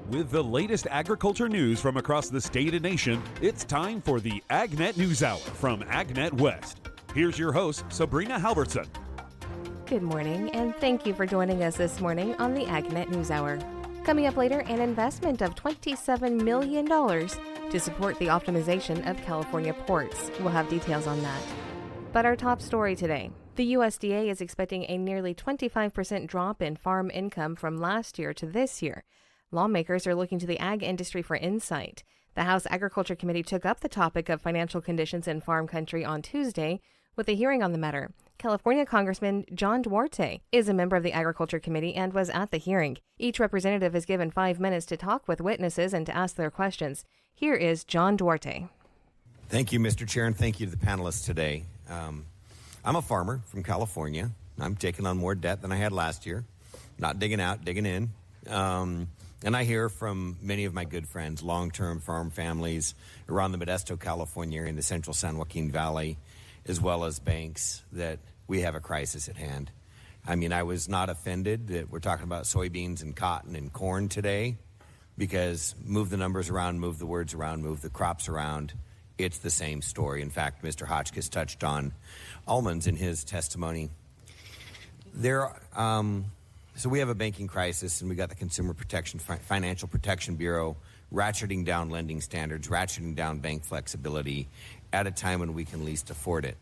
With the latest agriculture news from across the state and nation, it's time for the AgNet News Hour from AgNet West. Here's your host, Sabrina Halvorson. Good morning, and thank you for joining us this morning on the AgNet News Hour. Coming up later, an investment of $27 million to support the optimization of California ports. We'll have details on that. But our top story today. The USDA is expecting a nearly 25% drop in farm income from last year to this year. Lawmakers are looking to the ag industry for insight. The House Agriculture Committee took up the topic of financial conditions in farm country on Tuesday with a hearing on the matter. California Congressman John Duarte is a member of the Agriculture Committee and was at the hearing. Each representative is given 5 minutes to talk with witnesses and to ask their questions. Here is John Duarte. Thank you, Mr. Chair, and thank you to the panelists today. I'm a farmer from California. I'm taking on more debt than I had last year. Not digging out, digging in. And I hear from many of my good friends, long-term farm families around the Modesto, California, in the central San Joaquin Valley, as well as banks, that we have a crisis at hand. I mean, I was not offended that we're talking about soybeans and cotton and corn today, because move the numbers around, move the words around, move the crops around. It's the same story. In fact, Mr. Hotchkiss touched on almonds in his testimony. So we have a banking crisis, and we got the Consumer Protection Financial Protection Bureau ratcheting down lending standards, ratcheting down bank flexibility at a time when we can least afford it.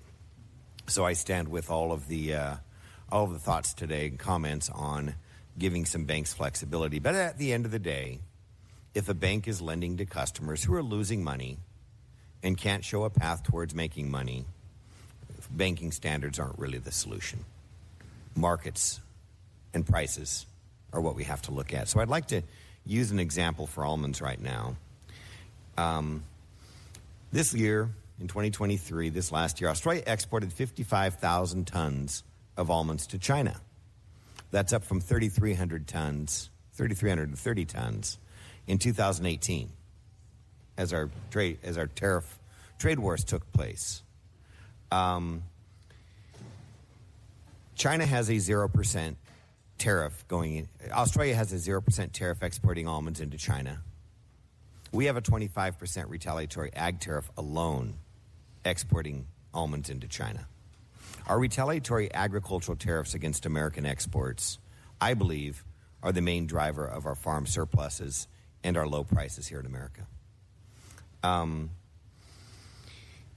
So I stand with all of the thoughts today and comments on giving some banks flexibility. But at the end of the day, if a bank is lending to customers who are losing money and can't show a path towards making money, banking standards aren't really the solution. Markets and prices are what we have to look at. So I'd like to use an example for almonds right now. This year, in 2023, this last year, Australia exported 55,000 tons of almonds to China. That's up from 3,330 tons in 2018 as our tariff trade wars took place. China has a 0% tariff going in. Australia has a 0% tariff exporting almonds into China. We have a 25% retaliatory ag tariff alone exporting almonds into China. Our retaliatory agricultural tariffs against American exports, I believe, are the main driver of our farm surpluses and our low prices here in America.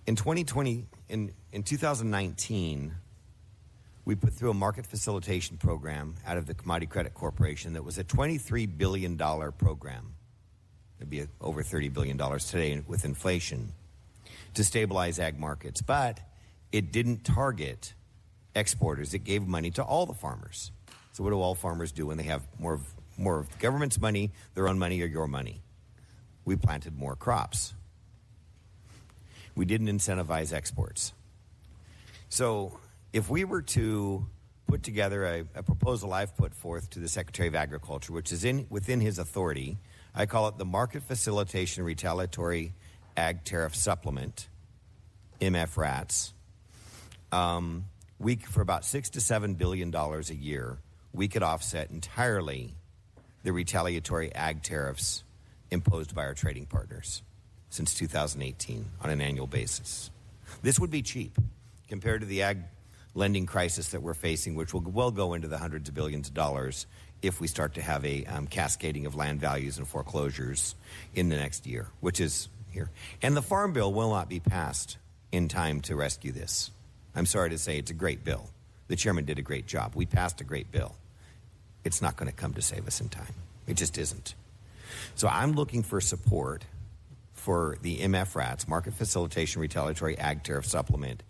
In 2019, we put through a market facilitation program out of the Commodity Credit Corporation that was a $23 billion program. It'd be over $30 billion today with inflation to stabilize ag markets. But it didn't target exporters. It gave money to all the farmers. So what do all farmers do when they have more of the government's money, their own money, or your money? We planted more crops. We didn't incentivize exports. So if we were to put together a proposal I've put forth to the Secretary of Agriculture, which is within his authority, I call it the Market Facilitation Retaliatory Ag Tariff Supplement, MFRATS. For about $6 to $7 billion a year, we could offset entirely the retaliatory ag tariffs imposed by our trading partners since 2018 on an annual basis. This would be cheap compared to the ag lending crisis that we're facing, which will well go into the hundreds of billions of dollars if we start to have a cascading of land values and foreclosures in the next year, which is here. And the Farm Bill will not be passed in time to rescue this. I'm sorry to say, it's a great bill. The chairman did a great job. We passed a great bill. It's not going to come to save us in time. It just isn't. So I'm looking for support for the MFRATS, Market Facilitation Retaliatory Ag Tariff Supplement.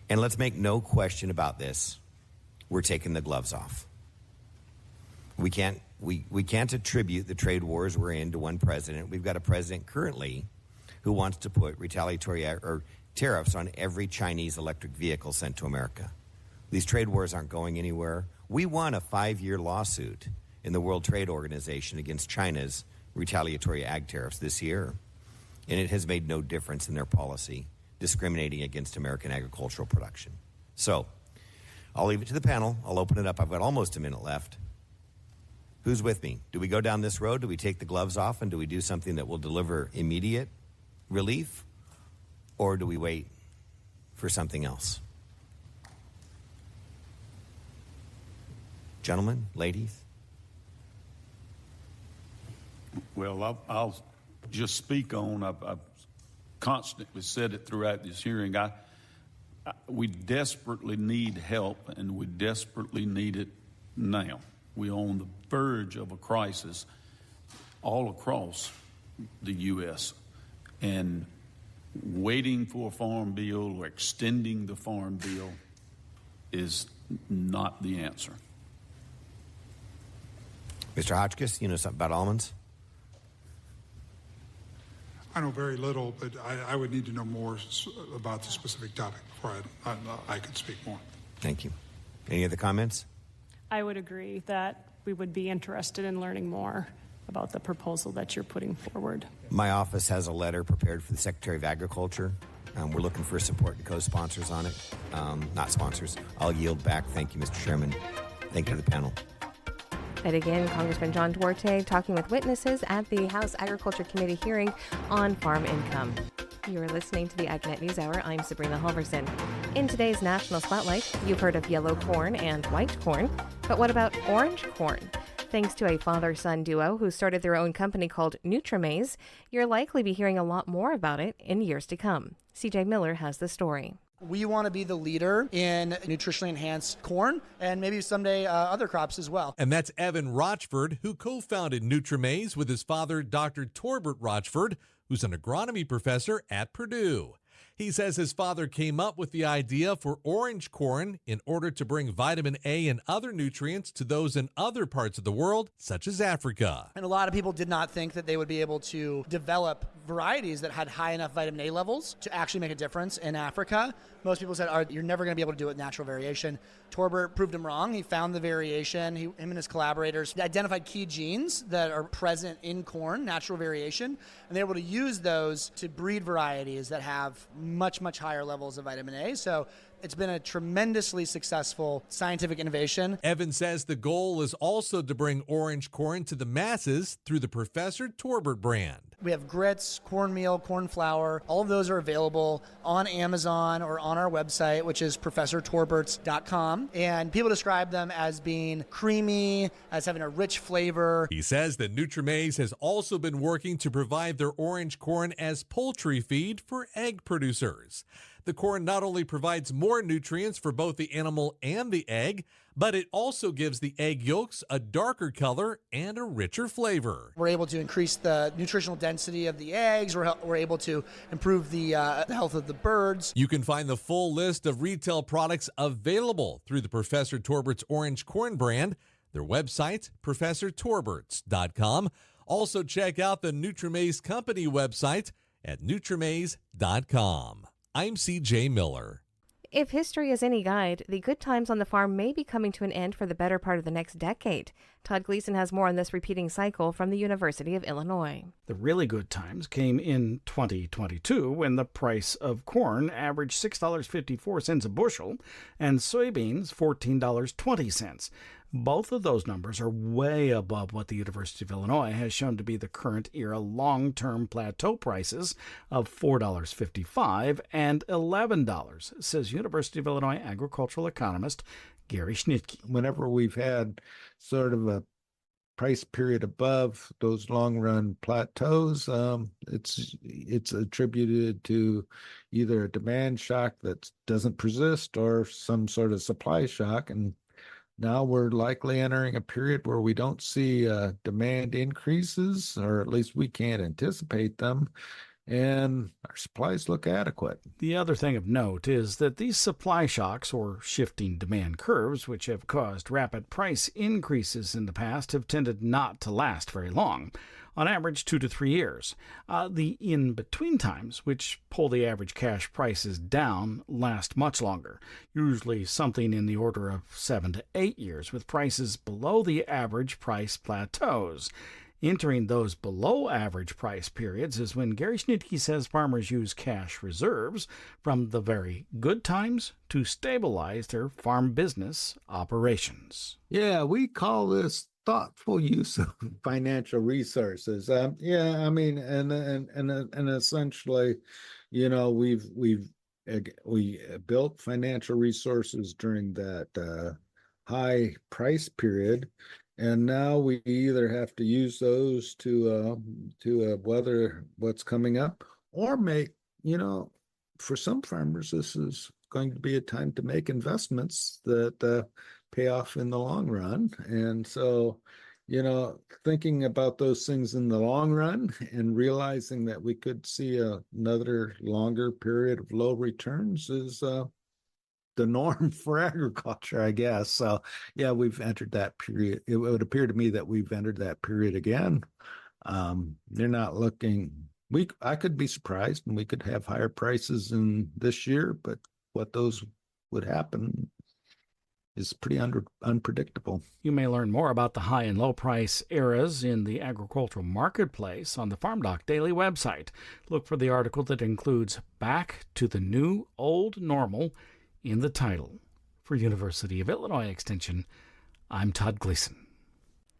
And let's make no question about this. We're taking the gloves off. We can't attribute the trade wars we're in to one president. We've got a president currently who wants to put retaliatory or tariffs on every Chinese electric vehicle sent to America. These trade wars aren't going anywhere. We won a 5-year lawsuit in the World Trade Organization against China's retaliatory ag tariffs this year. And it has made no difference in their policy discriminating against American agricultural production. So I'll leave it to the panel. I'll open it up. I've got almost a minute left. Who's with me? Do we go down this road? Do we take the gloves off and do we do something that will deliver immediate relief? Or do we wait for something else? Gentlemen, ladies? Well, I'll just speak on, I've constantly said it throughout this hearing. We desperately need help, and we desperately need it now. We're on the verge of a crisis all across the U.S., and waiting for a farm bill or extending the farm bill is not the answer. Mr. Hotchkiss, you know something about almonds? I know very little, but I would need to know more about the specific topic before I could speak more. Thank you. Any other comments? I would agree that we would be interested in learning more about the proposal that you're putting forward. My office has a letter prepared for the Secretary of Agriculture. We're looking for support and co-sponsors on it. Not sponsors. I'll yield back. Thank you, Mr. Chairman. Thank you to the panel. And again, Congressman John Duarte talking with witnesses at the House Agriculture Committee hearing on farm income. You're listening to the AgNet News Hour. I'm Sabrina Halvorson. In today's National Spotlight, you've heard of yellow corn and white corn, but what about orange corn? Thanks to a father-son duo who started their own company called NutriMaize, you'll likely be hearing a lot more about it in years to come. CJ Miller has the story. We want to be the leader in nutritionally enhanced corn and maybe someday other crops as well. And that's Evan Rochford, who co-founded NutriMaize with his father, Dr. Torbert Rochford, who's an agronomy professor at Purdue. He says his father came up with the idea for orange corn in order to bring vitamin A and other nutrients to those in other parts of the world, such as Africa. And a lot of people did not think that they would be able to develop varieties that had high enough vitamin A levels to actually make a difference in Africa. Most people said, you're never going to be able to do it with natural variation. Torbert proved him wrong. He found the variation. Him and his collaborators identified key genes that are present in corn, natural variation, and they're able to use those to breed varieties that have much, much higher levels of vitamin A. So it's been a tremendously successful scientific innovation. Evan says the goal is also to bring orange corn to the masses through the Professor Torbert brand. We have grits, cornmeal, corn flour. All of those are available on Amazon or on our website, which is professortorberts.com. And people describe them as being creamy, as having a rich flavor. He says that NutriMaize has also been working to provide their orange corn as poultry feed for egg producers. The corn not only provides more nutrients for both the animal and the egg, but it also gives the egg yolks a darker color and a richer flavor. We're able to increase the nutritional density of the eggs. We're able to improve the health of the birds. You can find the full list of retail products available through the Professor Torbert's Orange Corn brand. Their website, professortorberts.com. Also check out the NutriMaize Company website at nutrimaize.com. I'm CJ Miller. If history is any guide, the good times on the farm may be coming to an end for the better part of the next decade. Todd Gleason has more on this repeating cycle from the University of Illinois. The really good times came in 2022 when the price of corn averaged $6.54 a bushel and soybeans $14.20. Both of those numbers are way above what the University of Illinois has shown to be the current era long-term plateau prices of $4.55 and $11, says University of Illinois agricultural economist Gary Schnitke. Whenever we've had sort of a price period above those long-run plateaus, it's attributed to either a demand shock that doesn't persist or some sort of supply shock. And now we're likely entering a period where we don't see demand increases, or at least we can't anticipate them, and our supplies look adequate. The other thing of note is that these supply shocks, or shifting demand curves, which have caused rapid price increases in the past, have tended not to last very long. On average, 2 to 3 years. The in-between times, which pull the average cash prices down, last much longer, usually something in the order of 7 to 8 years, with prices below the average price plateaus. Entering those below-average price periods is when Gary Schnitke says farmers use cash reserves from the very good times to stabilize their farm business operations. Yeah, we call this thoughtful use of financial resources. Yeah, I mean, and essentially, we built financial resources during that high price period, and now we either have to use those to weather what's coming up, or make, for some farmers, this is going to be a time to make investments that pay off in the long run. And so, thinking about those things in the long run and realizing that we could see another longer period of low returns is the norm for agriculture, I guess. So, yeah, we've entered that period. It would appear to me that we've entered that period again. They're not looking. I could be surprised, and we could have higher prices in this year, but what those would happen is pretty unpredictable. You may learn more about the high and low price eras in the agricultural marketplace on the Farm Doc Daily website. Look for the article that includes Back to the New Old Normal in the title. For University of Illinois Extension, I'm Todd Gleason.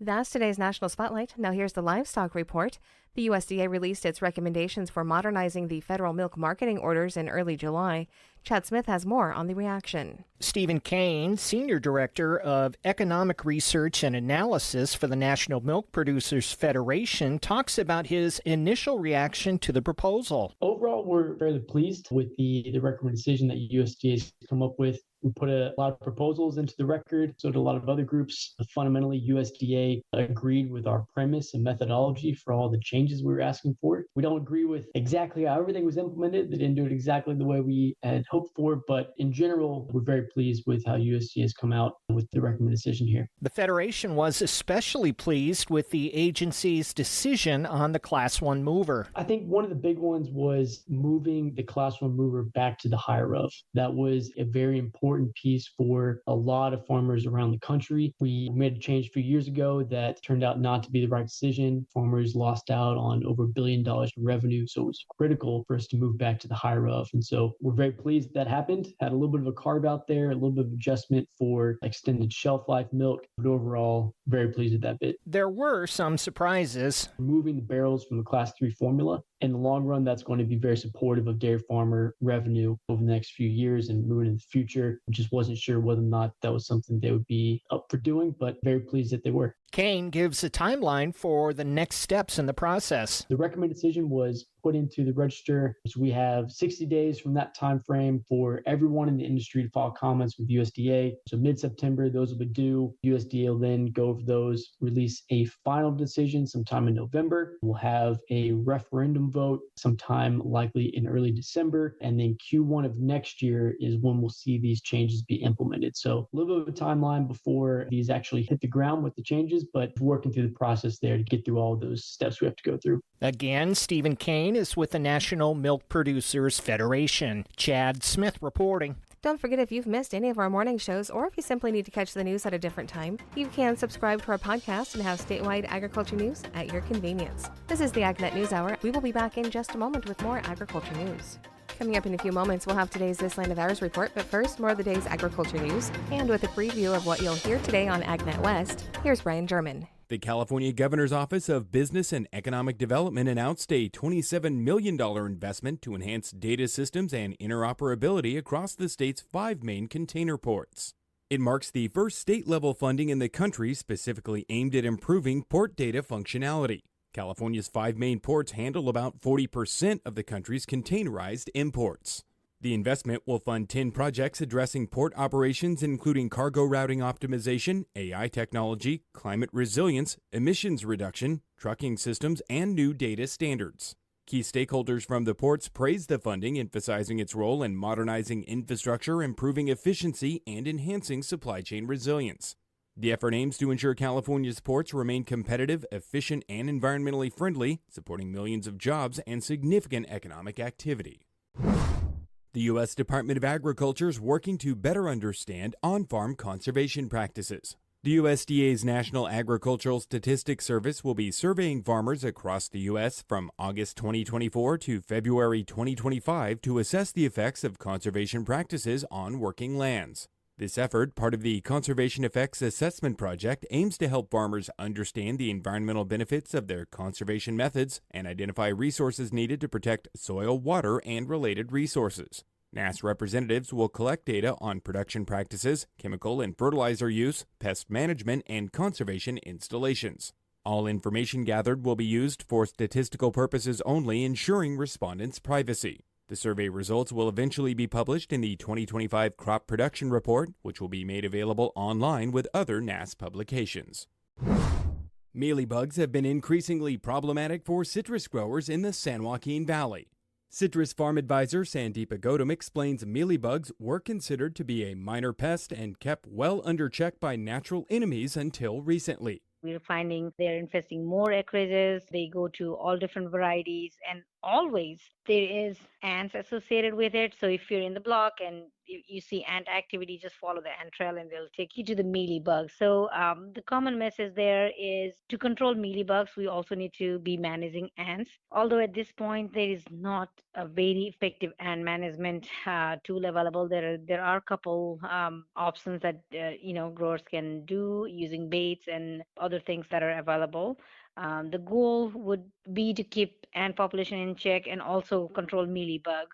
That's today's National Spotlight. Now here's the livestock report. The USDA released its recommendations for modernizing the federal milk marketing orders in early July. Chad Smith has more on the reaction. Stephen Kane, Senior Director of Economic Research and Analysis for the National Milk Producers Federation, talks about his initial reaction to the proposal. Overall, we're fairly pleased with the recommended decision that USDA has come up with. We put a lot of proposals into the record, so did a lot of other groups. Fundamentally, USDA agreed with our premise and methodology for all the changes we were asking for. We don't agree with exactly how everything was implemented. They didn't do it exactly the way we had hoped for, but in general, we're very pleased with how USDA has come out with the recommended decision here. The Federation was especially pleased with the agency's decision on the Class 1 mover. I think one of the big ones was moving the Class 1 mover back to the higher of. That was a very important piece for a lot of farmers around the country. We made a change a few years ago that turned out not to be the right decision. Farmers lost out on over $1 billion in revenue, so it was critical for us to move back to the higher of. And so we're very pleased that happened. Had a little bit of a carve out there, a little bit of adjustment for extended shelf life milk, but overall, very pleased with that bit. There were some surprises. Removing the barrels from the Class 3 formula. In the long run, that's going to be very supportive of dairy farmer revenue over the next few years and moving in the future. I just wasn't sure whether or not that was something they would be up for doing, but very pleased that they were. Kane gives a timeline for the next steps in the process. The recommended decision was put into the register. So we have 60 days from that time frame for everyone in the industry to file comments with USDA. So mid-September, those will be due. USDA will then go over those, release a final decision sometime in November. We'll have a referendum vote sometime likely in early December. And then Q1 of next year is when we'll see these changes be implemented. So a little bit of a timeline before these actually hit the ground with the changes, but working through the process there to get through all of those steps we have to go through. Again, Stephen Kane is with the National Milk Producers Federation. Chad Smith reporting. Don't forget, if you've missed any of our morning shows or if you simply need to catch the news at a different time, you can subscribe to our podcast and have statewide agriculture news at your convenience. This is the AgNet News Hour. We will be back in just a moment with more agriculture news. Coming up in a few moments, we'll have today's This Line of Ours report, but first, more of the day's agriculture news. And with a preview of what you'll hear today on AgNet West, here's Brian German. The California Governor's Office of Business and Economic Development announced a $27 million investment to enhance data systems and interoperability across the state's 5 main container ports. It marks the first state-level funding in the country specifically aimed at improving port data functionality. California's 5 main ports handle about 40% of the country's containerized imports. The investment will fund 10 projects addressing port operations, including cargo routing optimization, AI technology, climate resilience, emissions reduction, trucking systems, and new data standards. Key stakeholders from the ports praised the funding, emphasizing its role in modernizing infrastructure, improving efficiency, and enhancing supply chain resilience. The effort aims to ensure California's ports remain competitive, efficient, and environmentally friendly, supporting millions of jobs and significant economic activity. The U.S. Department of Agriculture is working to better understand on-farm conservation practices. The USDA's National Agricultural Statistics Service will be surveying farmers across the U.S. from August 2024 to February 2025 to assess the effects of conservation practices on working lands. This effort, part of the Conservation Effects Assessment Project, aims to help farmers understand the environmental benefits of their conservation methods and identify resources needed to protect soil, water, and related resources. NASS representatives will collect data on production practices, chemical and fertilizer use, pest management, and conservation installations. All information gathered will be used for statistical purposes only, ensuring respondents' privacy. The survey results will eventually be published in the 2025 Crop Production Report, which will be made available online with other NASS publications. Mealybugs have been increasingly problematic for citrus growers in the San Joaquin Valley. Citrus Farm Advisor Sandeepa Gautam explains mealybugs were considered to be a minor pest and kept well under check by natural enemies until recently. We're finding they're infesting more acreages. They go to all different varieties, and always there is ants associated with it. So if you're in the block and you see ant activity, just follow the ant trail and they'll take you to the mealybug. So the common message there is to control mealybugs, we also need to be managing ants. Although at this point there is not a very effective ant management tool available, there are a couple options that growers can do using baits and other things that are available. The goal would be to keep ant population in check and also control mealybug.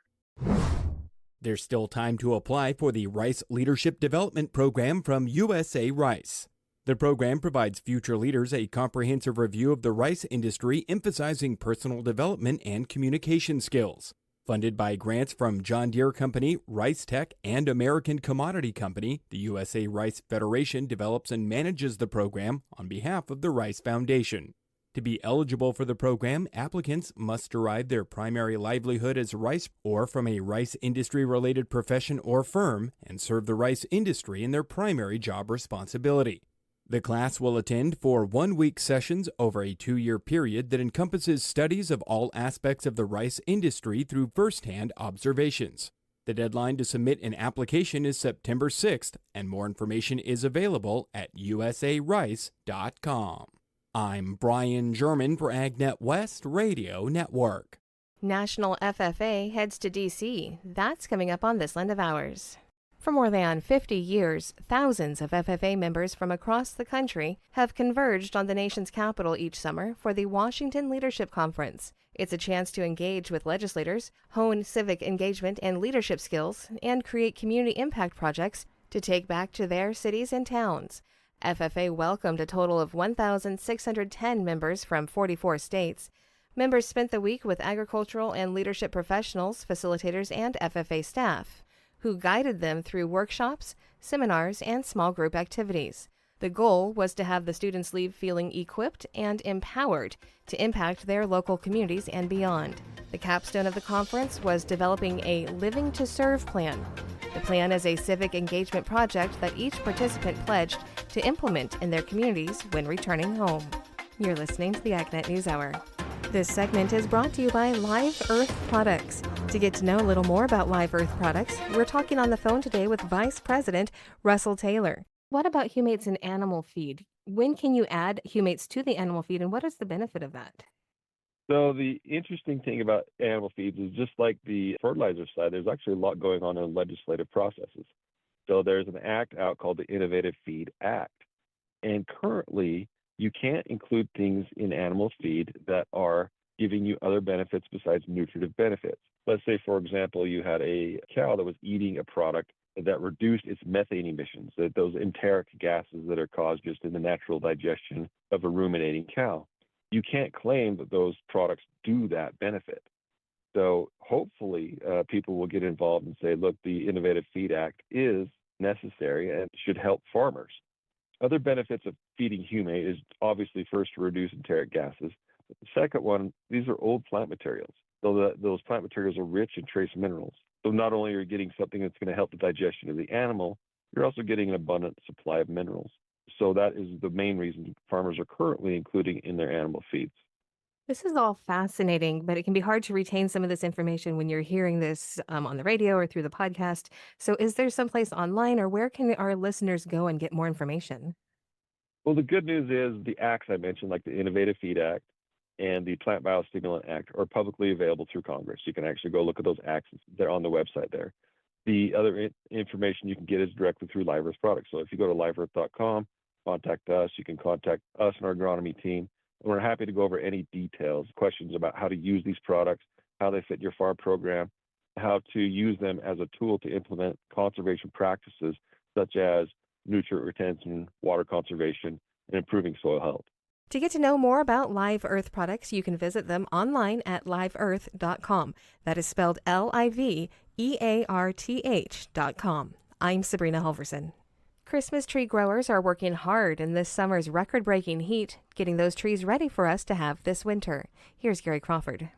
There's still time to apply for the Rice Leadership Development Program from USA Rice. The program provides future leaders a comprehensive review of the rice industry, emphasizing personal development and communication skills. Funded by grants from John Deere Company, Rice Tech, and American Commodity Company, the USA Rice Federation develops and manages the program on behalf of the Rice Foundation. To be eligible for the program, applicants must derive their primary livelihood as rice or from a rice industry-related profession or firm and serve the rice industry in their primary job responsibility. The class will attend 4 one-week sessions over a 2-year period that encompasses studies of all aspects of the rice industry through first-hand observations. The deadline to submit an application is September 6th, and more information is available at usarice.com. I'm Brian German for AgNet West Radio Network. National FFA heads to D.C. That's coming up on this land of ours. For more than 50 years, thousands of FFA members from across the country have converged on the nation's capital each summer for the Washington Leadership Conference. It's a chance to engage with legislators, hone civic engagement and leadership skills, and create community impact projects to take back to their cities and towns. FFA welcomed a total of 1,610 members from 44 states. Members spent the week with agricultural and leadership professionals, facilitators, and FFA staff, who guided them through workshops, seminars, and small group activities. The goal was to have the students leave feeling equipped and empowered to impact their local communities and beyond. The capstone of the conference was developing a Living to Serve plan. The plan is a civic engagement project that each participant pledged to implement in their communities when returning home. You're listening to the AgNet News Hour. This segment is brought to you by Live Earth Products. To get to know a little more about Live Earth Products, we're talking on the phone today with Vice President Russell Taylor. What about humates in animal feed? When can you add humates to the animal feed, and what is the benefit of that? So the interesting thing about animal feeds is just like the fertilizer side, there's actually a lot going on in legislative processes. So there's an act out called the Innovative Feed Act. And currently, you can't include things in animal feed that are giving you other benefits besides nutritive benefits. Let's say, for example, you had a cow that was eating a product that reduced its methane emissions, those enteric gases that are caused just in the natural digestion of a ruminating cow. You can't claim that those products do that benefit. So hopefully people will get involved and say, look, the Innovative Feed Act is necessary and should help farmers. Other benefits of feeding humate is obviously first to reduce enteric gases. But the second one, these are old plant materials. So those plant materials are rich in trace minerals. So not only are you getting something that's going to help the digestion of the animal, you're also getting an abundant supply of minerals. So that is the main reason farmers are currently including in their animal feeds. This is all fascinating, but it can be hard to retain some of this information when you're hearing this on the radio or through the podcast. So is there someplace online, or where can our listeners go and get more information? Well, the good news is the acts I mentioned, like the Innovative Feed Act and the Plant Biostimulant Act, are publicly available through Congress. You can actually go look at those acts. They're on the website there. The other information you can get is directly through Live Earth products. So if you go to liveearth.com, contact us. You can contact us and our agronomy team. And we're happy to go over any details, questions about how to use these products, how they fit your farm program, how to use them as a tool to implement conservation practices such as nutrient retention, water conservation, and improving soil health. To get to know more about Live Earth products, you can visit them online at liveearth.com. That is spelled LIVEARTH.com. I'm Sabrina Halvorson. Christmas tree growers are working hard in this summer's record-breaking heat, getting those trees ready for us to have this winter. Here's Gary Crawford.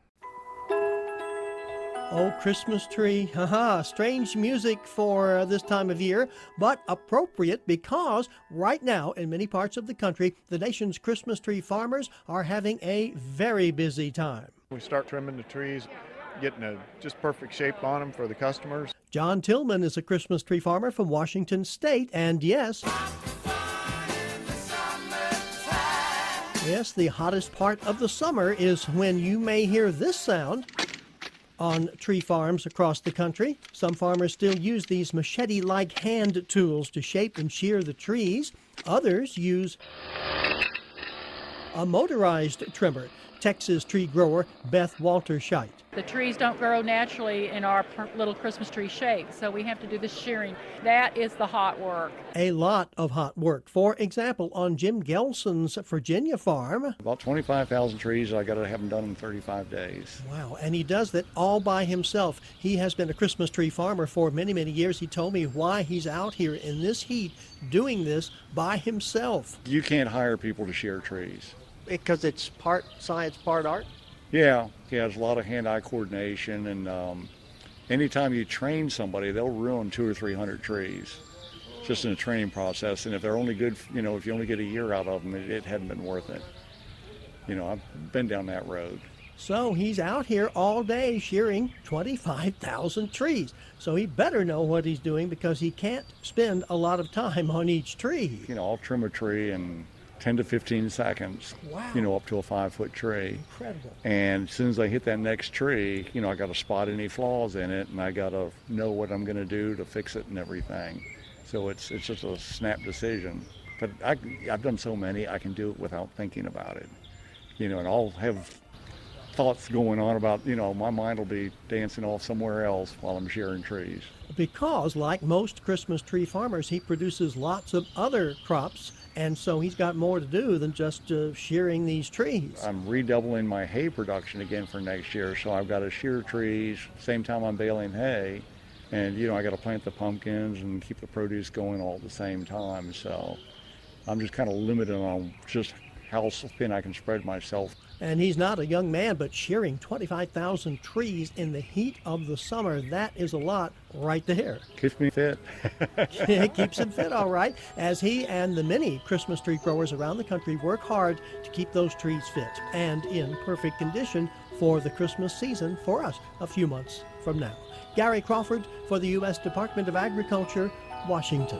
Oh, Christmas tree. Haha, strange music for this time of year, but appropriate because right now in many parts of the country, the nation's Christmas tree farmers are having a very busy time. We start trimming the trees, getting a just perfect shape on them for the customers. John Tillman is a Christmas tree farmer from Washington State, and yes, the hottest part of the summer is when you may hear this sound on tree farms across the country. Some farmers still use these machete-like hand tools to shape and shear the trees. Others use a motorized trimmer. Texas tree grower Beth Walterscheidt. The trees don't grow naturally in our little Christmas tree shape, so we have to do the shearing. That is the hot work. A lot of hot work. For example, on Jim Gelson's Virginia farm. About 25,000 trees. I got to have them done in 35 days. Wow, and he does that all by himself. He has been a Christmas tree farmer for many, many years. He told me why he's out here in this heat doing this by himself. You can't hire people to shear trees. Because it's part science, part art? Yeah, there's a lot of hand-eye coordination, and anytime you train somebody, they'll ruin 200 or 300 trees just in the training process. And if they're only good, if you only get a year out of them, it hadn't been worth it. I've been down that road. So he's out here all day shearing 25,000 trees. So he better know what he's doing because he can't spend a lot of time on each tree. I'll trim a tree in 10 to 15 seconds, wow. Up to a 5-foot tree. Incredible. And as soon as I hit that next tree, I got to spot any flaws in it, and I got to know what I'm going to do to fix it and everything. So it's just a snap decision. But I've done so many, I can do it without thinking about it. And I'll have thoughts going on about, my mind will be dancing off somewhere else while I'm shearing trees. Because like most Christmas tree farmers, he produces lots of other crops. And so he's got more to do than just shearing these trees. I'm redoubling my hay production again for next year. So I've got to shear trees, same time I'm baling hay. And, I got to plant the pumpkins and keep the produce going all at the same time. So I'm just kind of limited on just how thin I can spread myself. And he's not a young man, but shearing 25,000 trees in the heat of the summer, that is a lot right there. Keeps me fit. It keeps him fit, all right, as he and the many Christmas tree growers around the country work hard to keep those trees fit and in perfect condition for the Christmas season for us a few months from now. Gary Crawford for the U.S. Department of Agriculture, Washington.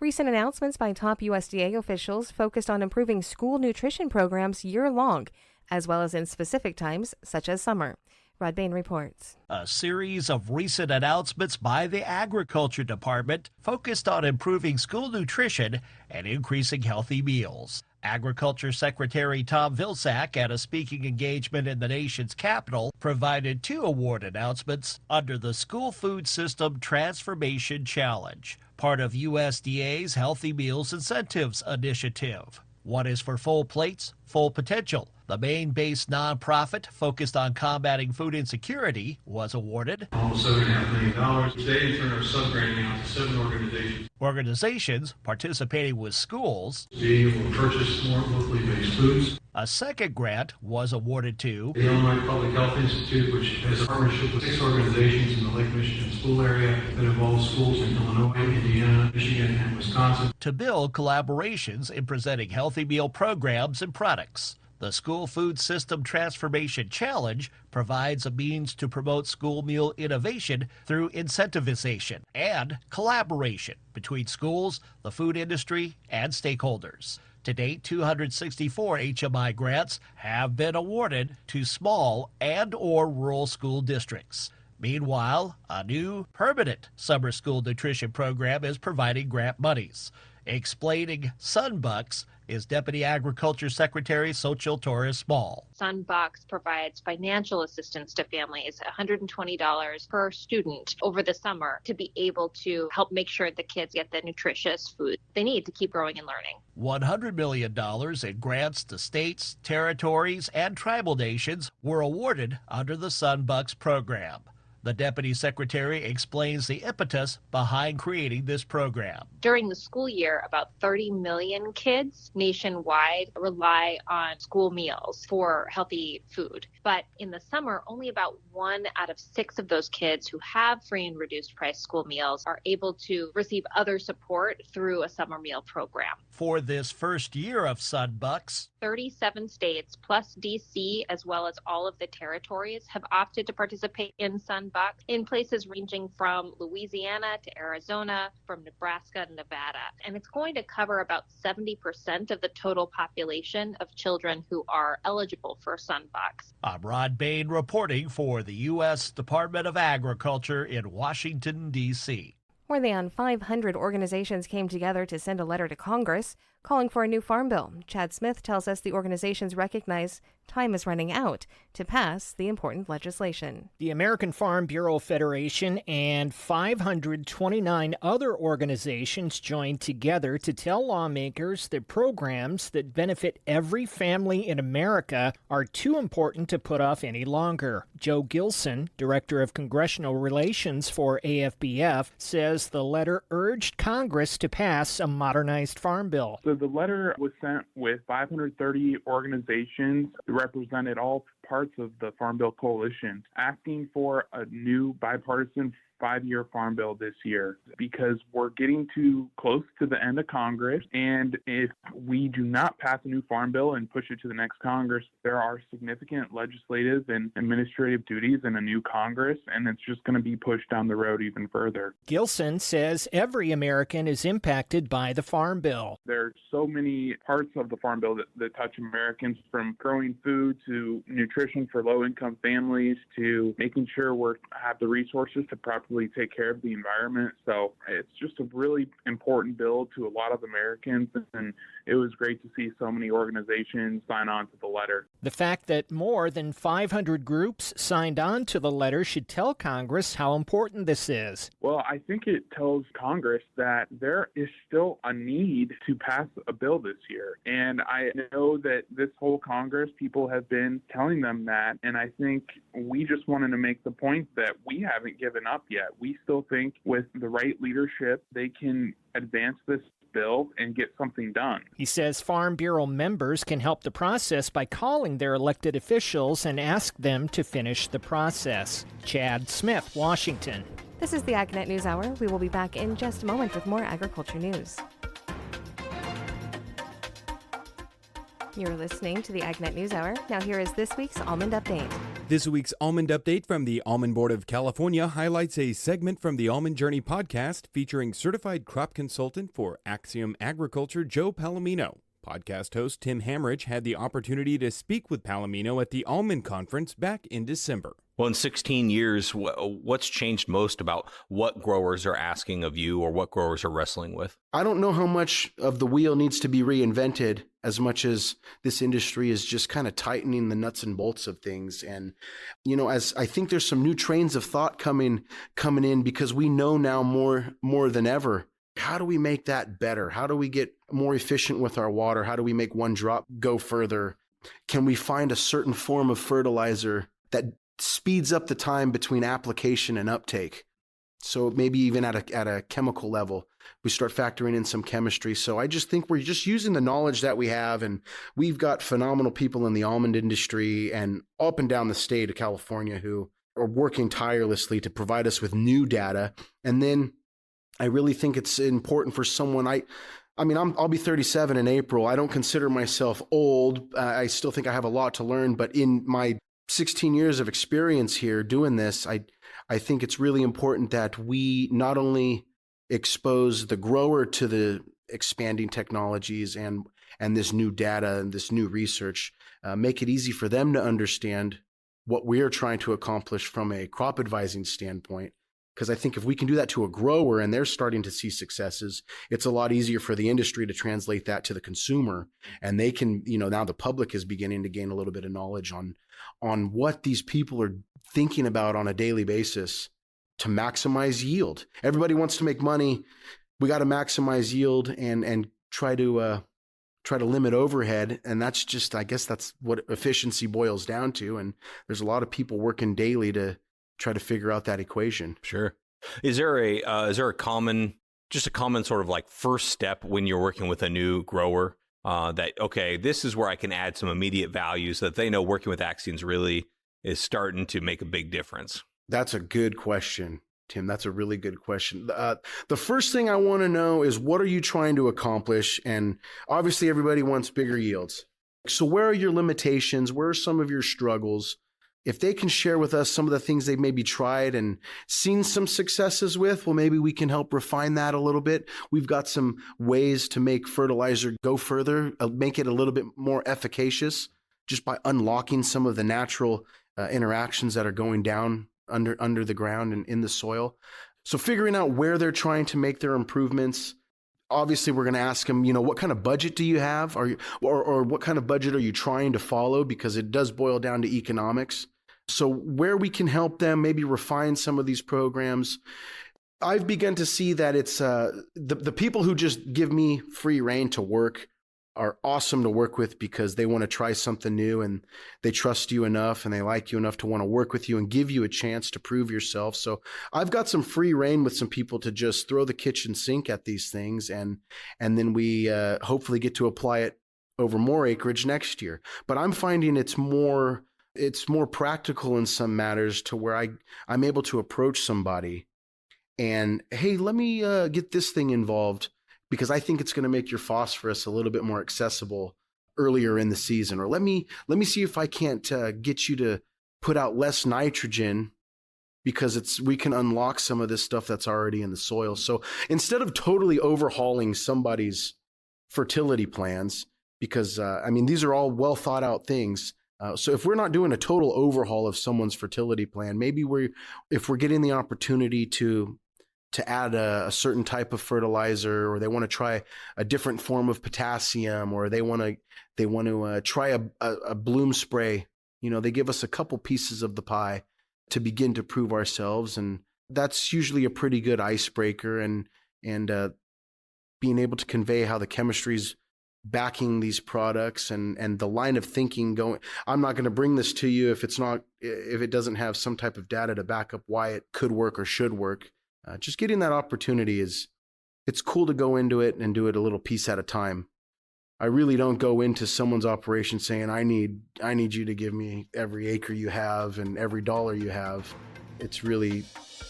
Recent announcements by top USDA officials focused on improving school nutrition programs year-long, as well as in specific times, such as summer. Rod Bain reports. A series of recent announcements by the Agriculture Department focused on improving school nutrition and increasing healthy meals. Agriculture Secretary Tom Vilsack, at a speaking engagement in the nation's capital, provided 2 award announcements under the School Food System Transformation Challenge, part of USDA's Healthy Meals Incentives Initiative. One is for Full Plates, Full Potential. The Maine-based nonprofit focused on combating food insecurity was awarded almost $7.5 million. Today, in turn, are sub-granting out to 7 organizations. Organizations participating with schools being able to purchase more locally based foods. A second grant was awarded to the Illinois Public Health Institute, which has a partnership with 6 organizations in the Lake Michigan school area that involves schools in Illinois, Indiana, Michigan, and Wisconsin, to build collaborations in presenting healthy meal programs and products. The School Food System Transformation Challenge provides a means to promote school meal innovation through incentivization and collaboration between schools, the food industry, and stakeholders. To date, 264 HMI grants have been awarded to small and/or rural school districts. Meanwhile, a new permanent summer school nutrition program is providing grant monies. Explaining Sunbucks is Deputy Agriculture Secretary Xochitl Torres Small. Sunbox provides financial assistance to families, $120 per student over the summer, to be able to help make sure the kids get the nutritious food they need to keep growing and learning. $100 million in grants to states, territories, and tribal nations were awarded under the Sunbucks program. The Deputy Secretary explains the impetus behind creating this program. During the school year, about 30 million kids nationwide rely on school meals for healthy food. But in the summer, only about 1 out of 6 of those kids who have free and reduced price school meals are able to receive other support through a summer meal program. For this first year of Sunbucks, 37 states plus DC, as well as all of the territories, have opted to participate in Sunbucks in places ranging from Louisiana to Arizona, from Nebraska to Nevada. And it's going to cover about 70% of the total population of children who are eligible for Sunbucks. I'm Rod Bain reporting for the U.S. Department of Agriculture in Washington, D.C. More than 500 organizations came together to send a letter to Congress calling for a new farm bill. Chad Smith tells us the organizations recognize time is running out to pass the important legislation. The American Farm Bureau Federation and 529 other organizations joined together to tell lawmakers that programs that benefit every family in America are too important to put off any longer. Joe Gilson, Director of Congressional Relations for AFBF, says the letter urged Congress to pass a modernized farm bill. So the letter was sent with 530 organizations that represented all parts of the Farm Bill Coalition, asking for a new bipartisan 5-year farm bill this year, because we're getting too close to the end of Congress. And if we do not pass a new farm bill and push it to the next Congress, there are significant legislative and administrative duties in a new Congress, and it's just going to be pushed down the road even further. Gilson says every American is impacted by the farm bill. There are so many parts of the farm bill that touch Americans, from growing food to nutrition for low-income families to making sure we have the resources to properly take care of the environment. So it's just a really important bill to a lot of Americans, and it was great to see so many organizations sign on to the letter. The fact that more than 500 groups signed on to the letter should tell Congress how important this is. Well, I think it tells Congress that there is still a need to pass a bill this year. And I know that this whole Congress, people have been telling them that. And I think we just wanted to make the point that we haven't given up yet. We still think with the right leadership, they can advance this bill and get something done. He says Farm Bureau members can help the process by calling their elected officials and ask them to finish the process. Chad Smith, Washington. This is the AgNet News Hour. We will be back in just a moment with more agriculture news. You're listening to the AgNet News Hour. Now here is this week's Almond Update. This week's Almond Update from the Almond Board of California highlights a segment from the Almond Journey podcast featuring certified crop consultant for Axiom Agriculture, Joe Palomino. Podcast host Tim Hamrich had the opportunity to speak with Palomino at the Almond Conference back in December. Well, in 16 years, what's changed most about what growers are asking of you or what growers are wrestling with? I don't know how much of the wheel needs to be reinvented as much as this industry is just kind of tightening the nuts and bolts of things. And, as I think there's some new trains of thought coming in, because we know now more than ever. How do we make that better? How do we get more efficient with our water? How do we make one drop go further? Can we find a certain form of fertilizer that speeds up the time between application and uptake? So maybe even at a chemical level, we start factoring in some chemistry. So I just think we're just using the knowledge that we have, and we've got phenomenal people in the almond industry and up and down the state of California who are working tirelessly to provide us with new data. And then I really think it's important for someone. I'll be 37 in April. I don't consider myself old. I still think I have a lot to learn, but in my 16 years of experience here doing this, I think it's really important that we not only expose the grower to the expanding technologies and this new data and this new research, make it easy for them to understand, what we're trying to accomplish from a crop advising standpoint. Because I think if we can do that to a grower and they're starting to see successes, it's a lot easier for the industry to translate that to the consumer. And they can, now the public is beginning to gain a little bit of knowledge on what these people are thinking about on a daily basis to maximize yield. Everybody wants to make money. We got to maximize yield and try to limit overhead. And that's just, I guess that's what efficiency boils down to. And there's a lot of people working daily to try to figure out that equation. Sure. Is there a common sort of like first step when you're working with a new grower that, okay, this is where I can add some immediate value so that they know working with Axion's really is starting to make a big difference? That's a good question, Tim. That's a really good question. The first thing I want to know is, what are you trying to accomplish? And obviously everybody wants bigger yields. So where are your limitations? Where are some of your struggles? If they can share with us some of the things they've maybe tried and seen some successes with, well, maybe we can help refine that a little bit. We've got some ways to make fertilizer go further, make it a little bit more efficacious just by unlocking some of the natural interactions that are going down under the ground and in the soil. So figuring out where they're trying to make their improvements. Obviously, we're going to ask them, what kind of budget do you have? Or what kind of budget are you trying to follow? Because it does boil down to economics. So where we can help them maybe refine some of these programs. I've begun to see that it's the people who just give me free rein to work are awesome to work with because they want to try something new and they trust you enough and they like you enough to want to work with you and give you a chance to prove yourself. So I've got some free rein with some people to just throw the kitchen sink at these things and then we hopefully get to apply it over more acreage next year. But I'm finding it's more practical in some matters to where I'm able to approach somebody and, hey, let me get this thing involved, because I think it's going to make your phosphorus a little bit more accessible earlier in the season. Or let me see if I can't get you to put out less nitrogen, because we can unlock some of this stuff that's already in the soil. So instead of totally overhauling somebody's fertility plans, because these are all well thought out things. So if we're not doing a total overhaul of someone's fertility plan, maybe if we're getting the opportunity to add a certain type of fertilizer, or they want to try a different form of potassium, or they want to try a bloom spray. They give us a couple pieces of the pie to begin to prove ourselves, and that's usually a pretty good icebreaker. And being able to convey how the chemistry's backing these products and the line of thinking going. I'm not going to bring this to you if it doesn't have some type of data to back up why it could work or should work. Just getting that opportunity it's cool to go into it and do it a little piece at a time. I really don't go into someone's operation saying, I need you to give me every acre you have and every dollar you have. It's really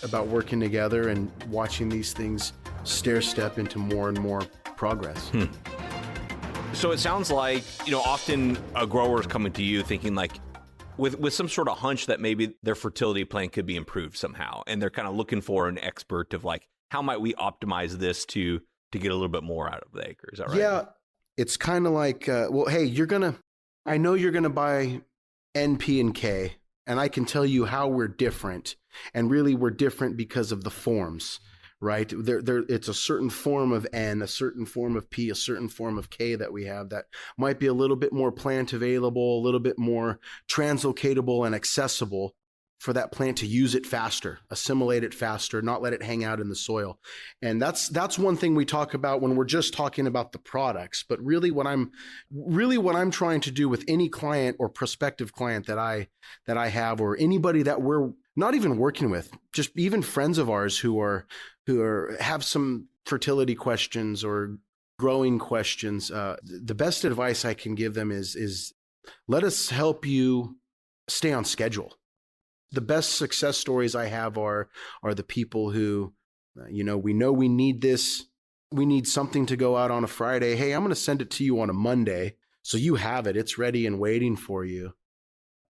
about working together and watching these things stair step into more and more progress. So it sounds like, often a grower is coming to you thinking like, with some sort of hunch that maybe their fertility plan could be improved somehow. And they're kind of looking for an expert of like, how might we optimize this to get a little bit more out of the acre? Is that right? Yeah. It's kind of like, hey, I know you're going to buy NP and K, and I can tell you how we're different. And really we're different because of the forms, right? It's a certain form of N, a certain form of P, a certain form of K that we have that might be a little bit more plant available, a little bit more translocatable and accessible for that plant to use it faster, assimilate it faster, not let it hang out in the soil. And that's one thing we talk about when we're just talking about the products. But really what I'm trying to do with any client or prospective client that I have, or anybody that we're not even working with, just even friends of ours who have some fertility questions or growing questions, the best advice I can give them is let us help you stay on schedule. The best success stories I have are the people who, we know we need this. We need something to go out on a Friday. Hey, I'm going to send it to you on a Monday. So you have it. It's ready and waiting for you.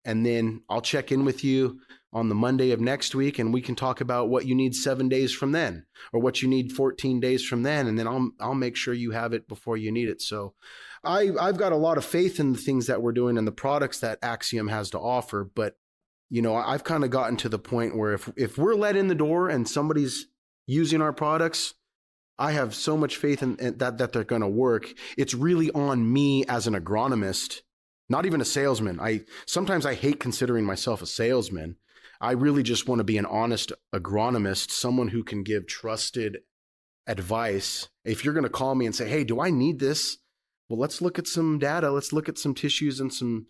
And then I'll check in with you on the Monday of next week, and we can talk about what you need 7 days from then, or what you need 14 days from then. And then I'll make sure you have it before you need it. So I've got a lot of faith in the things that we're doing and the products that Axiom has to offer, but I've kind of gotten to the point where if we're let in the door and somebody's using our products, I have so much faith in that they're going to work. It's really on me as an agronomist, not even a salesman. Sometimes I hate considering myself a salesman. I really just want to be an honest agronomist, someone who can give trusted advice. If you're going to call me and say, "Hey, do I need this?" Well, let's look at some data. Let's look at some tissues and some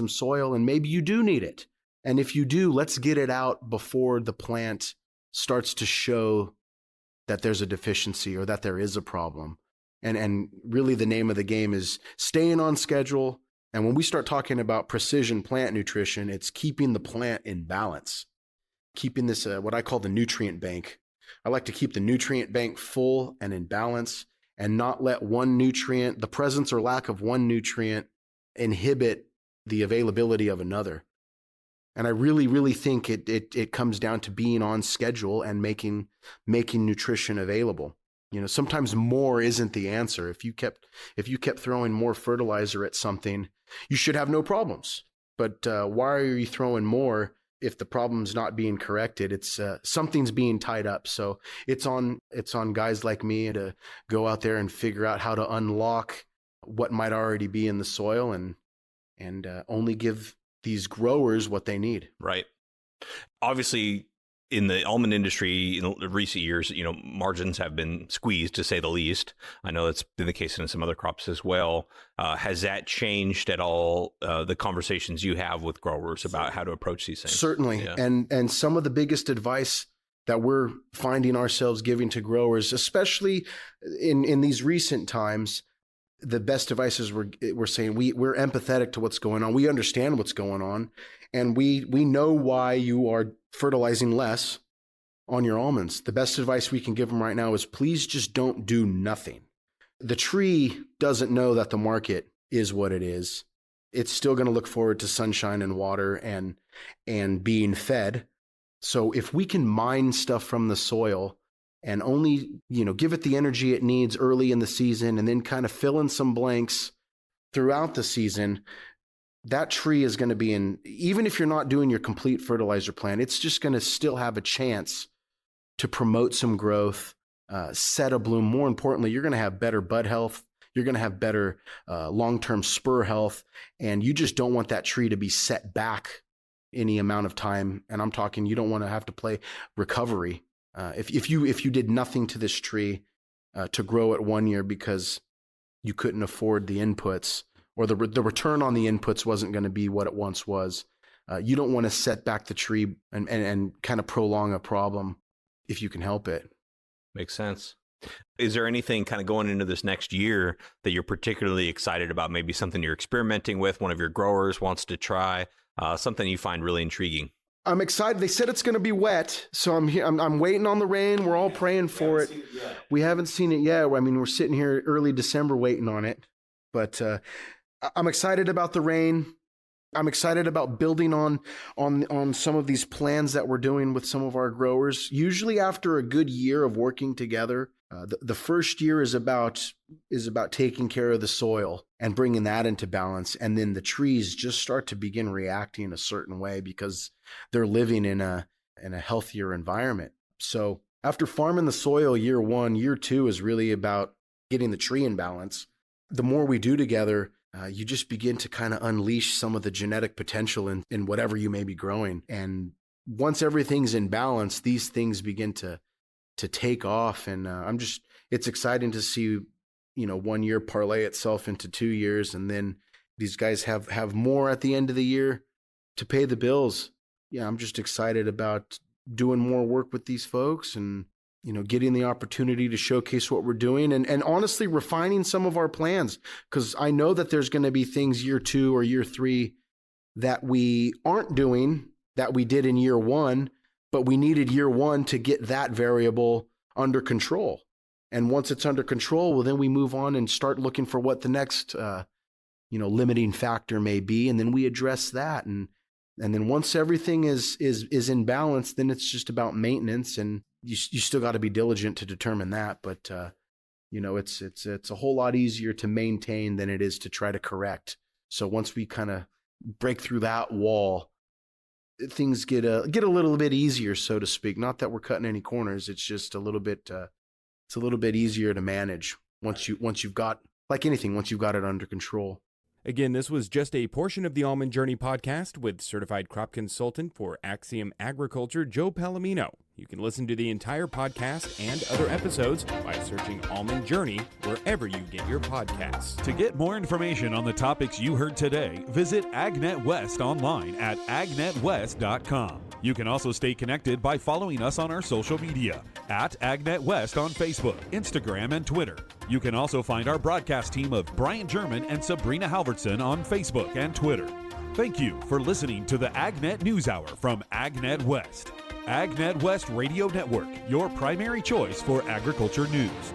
soil, and maybe you do need it. And if you do, let's get it out before the plant starts to show that there's a deficiency or that there is a problem. And really the name of the game is staying on schedule. And when we start talking about precision plant nutrition, it's keeping the plant in balance, keeping this what I call the nutrient bank. I like to keep the nutrient bank full and in balance and not let one nutrient, the presence or lack of one nutrient, inhibit the availability of another. And I really, really think it comes down to being on schedule and making nutrition available. Sometimes more isn't the answer. If you kept throwing more fertilizer at something, you should have no problems. But why are you throwing more if the problem's not being corrected? It's something's being tied up. So it's on guys like me to go out there and figure out how to unlock what might already be in the soil and only give these growers what they need. Right. Obviously, in the almond industry in recent years, margins have been squeezed, to say the least. I know that's been the case in some other crops as well. Has that changed at all the conversations you have with growers about how to approach these things? Certainly. Yeah. And some of the biggest advice that we're finding ourselves giving to growers, especially in these recent times, the best advice is we're saying we're empathetic to what's going on. We understand what's going on, and we know why you are fertilizing less on your almonds. The best advice we can give them right now is please just don't do nothing. The tree doesn't know that the market is what it is. It's still going to look forward to sunshine and water and being fed. So if we can mine stuff from the soil and only, give it the energy it needs early in the season and then kind of fill in some blanks throughout the season, that tree is going to be even if you're not doing your complete fertilizer plan, it's just going to still have a chance to promote some growth, set a bloom. More importantly, you're going to have better bud health. You're going to have better long-term spur health. And you just don't want that tree to be set back any amount of time. And I'm talking, you don't want to have to play recovery. If you did nothing to this tree to grow it 1 year because you couldn't afford the inputs or the return on the inputs wasn't going to be what it once was, you don't want to set back the tree and kind of prolong a problem if you can help it. Makes sense. Is there anything kind of going into this next year that you're particularly excited about? Maybe something you're experimenting with, one of your growers wants to try, something you find really intriguing? I'm excited. They said it's going to be wet, so I'm here. I'm waiting on the rain. We're all praying for it. We haven't seen it yet. I mean, we're sitting here early December waiting on it, but I'm excited about the rain. I'm excited about building on some of these plans that we're doing with some of our growers. Usually, after a good year of working together, the first year is about taking care of the soil and bringing that into balance, and then the trees just start to begin reacting a certain way because they're living in a healthier environment. So after farming the soil year one, year two is really about getting the tree in balance. The more we do together, you just begin to kind of unleash some of the genetic potential in whatever you may be growing. And once everything's in balance, these things begin to take off. And it's exciting to see, 1 year parlay itself into 2 years. And then these guys have more at the end of the year to pay the bills. Yeah, I'm just excited about doing more work with these folks and, getting the opportunity to showcase what we're doing and honestly refining some of our plans. Because I know that there's going to be things year 2 or year 3 that we aren't doing that we did in year 1, but we needed year 1 to get that variable under control. And once it's under control, well, then we move on and start looking for what the next, limiting factor may be. And then we address that. And then once everything is in balance, then it's just about maintenance. And you still got to be diligent to determine that. But, it's a whole lot easier to maintain than it is to try to correct. So once we kind of break through that wall, things get a little bit easier, so to speak. Not that we're cutting any corners. It's just a little bit easier to manage once you've got, like anything, once you've got it under control. Again, this was just a portion of the Almond Journey podcast with certified crop consultant for Axiom Agriculture, Joe Palomino. You can listen to the entire podcast and other episodes by searching Almond Journey wherever you get your podcasts. To get more information on the topics you heard today, visit AgNet West online at agnetwest.com. You can also stay connected by following us on our social media at AgNet West on Facebook, Instagram, and Twitter. You can also find our broadcast team of Brian German and Sabrina Halvorson on Facebook and Twitter. Thank you for listening to the AgNet News Hour from AgNet West. AgNet West Radio Network, your primary choice for agriculture news.